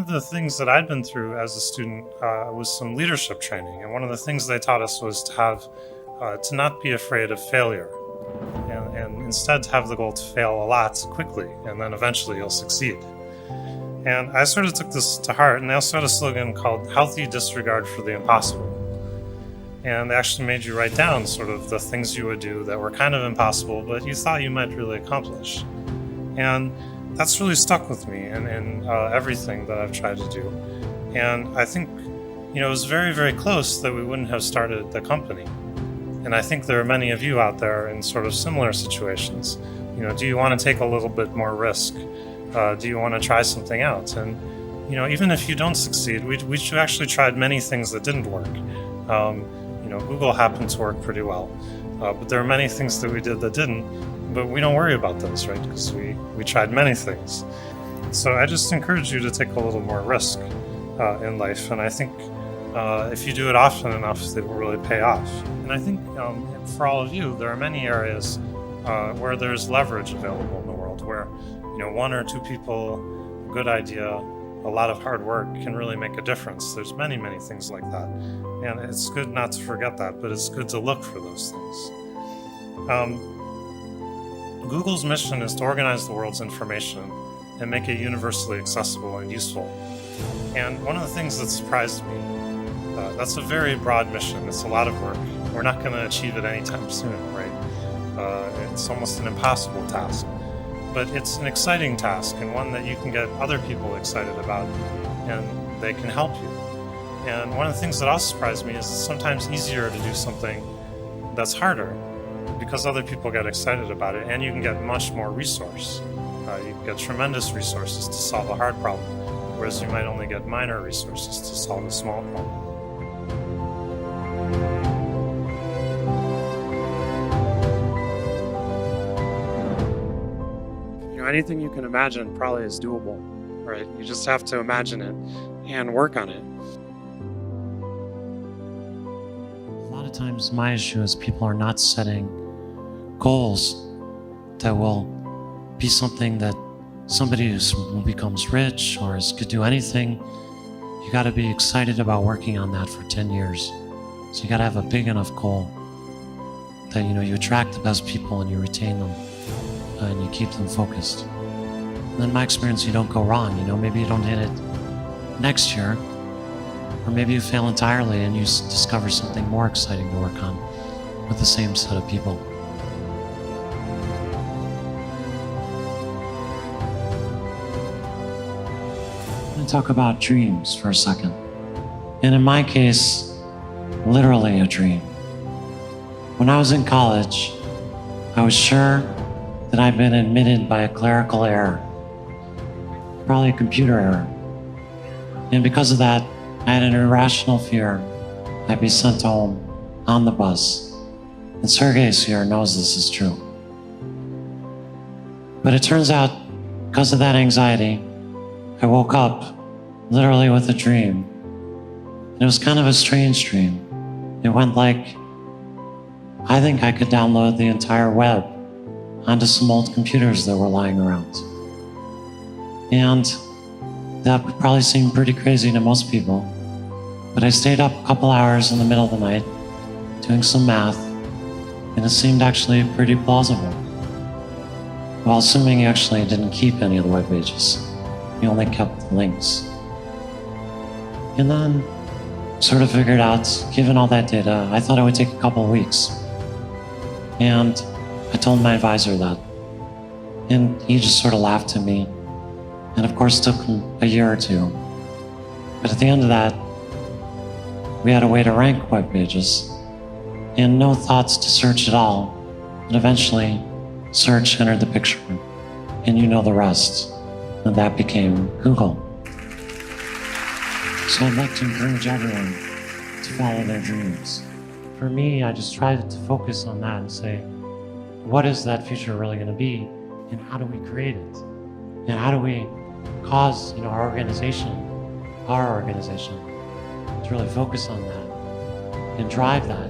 of the things that I'd been through as a student was some leadership training, and one of the things they taught us was to not be afraid of failure, and instead to have the goal to fail a lot quickly, and then eventually you'll succeed. And I sort of took this to heart, and they also had a slogan called "Healthy Disregard for the Impossible." And they actually made you write down sort of the things you would do that were kind of impossible, but you thought you might really accomplish. And that's really stuck with me in everything that I've tried to do. And I think, it was very, very close that we wouldn't have started the company. And I think there are many of you out there in sort of similar situations. Do you want to take a little bit more risk? Do you want to try something out? And, even if you don't succeed, we actually tried many things that didn't work. Google happened to work pretty well, but there are many things that we did that didn't, but we don't worry about those, right? Because we tried many things. So I just encourage you to take a little more risk in life, and I think if you do it often enough, it will really pay off. And I think for all of you, there are many areas where there's leverage available in the world, where one or two people, a good idea, a lot of hard work can really make a difference. There's many, many things like that. And it's good not to forget that, but it's good to look for those things. Google's mission is to organize the world's information and make it universally accessible and useful. And one of the things that surprised me, that's a very broad mission. It's a lot of work. We're not going to achieve it anytime soon, right? It's almost an impossible task. But it's an exciting task, and one that you can get other people excited about, and they can help you. And one of the things that also surprised me is it's sometimes easier to do something that's harder because other people get excited about it, and you can get much more resource. You can get tremendous resources to solve a hard problem, whereas you might only get minor resources to solve a small problem. Anything you can imagine probably is doable, right? You just have to imagine it and work on it. A lot of times my issue is people are not setting goals that will be something that somebody who becomes rich or could do anything. You got to be excited about working on that for 10 years. So you got to have a big enough goal that you attract the best people and you retain them. And you keep them focused. And in my experience, you don't go wrong. Maybe you don't hit it next year, or maybe you fail entirely and you discover something more exciting to work on with the same set of people. I'm going to talk about dreams for a second. And in my case, literally a dream. When I was in college, I was sure that I'd been admitted by a clerical error, probably a computer error. And because of that, I had an irrational fear I'd be sent home on the bus. And Sergey here knows this is true. But it turns out, because of that anxiety, I woke up literally with a dream. And it was kind of a strange dream. It went like, I think I could download the entire web onto some old computers that were lying around. And that would probably seem pretty crazy to most people, but I stayed up a couple hours in the middle of the night doing some math, and it seemed actually pretty plausible. Well, assuming you actually didn't keep any of the web pages, you only kept the links. And then sort of figured out, given all that data, I thought it would take a couple of weeks. And I told my advisor that, and he just sort of laughed at me, and of course it took him a year or two. But at the end of that, we had a way to rank web pages, and no thoughts to search at all, and eventually search entered the picture, and you know the rest, and that became Google. So I'd like to encourage everyone to follow their dreams. For me, I just tried to focus on that and say, what is that future really going to be, and how do we create it? And how do we cause our organization to really focus on that and drive that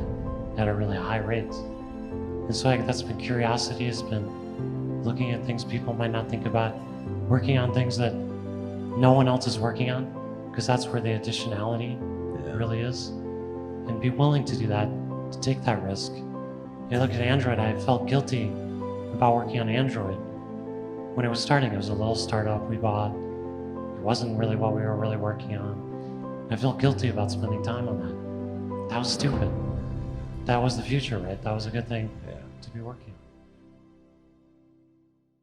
at a really high rate? And so that's been curiosity, has been looking at things people might not think about, working on things that no one else is working on, because that's where the additionality Yeah. really is. And be willing to do that, to take that risk. You look at Android, I felt guilty about working on Android. When it was starting, it was a little startup we bought. It wasn't really what we were really working on. I felt guilty about spending time on that. That was stupid. That was the future, right? That was a good thing Yeah. to be working on.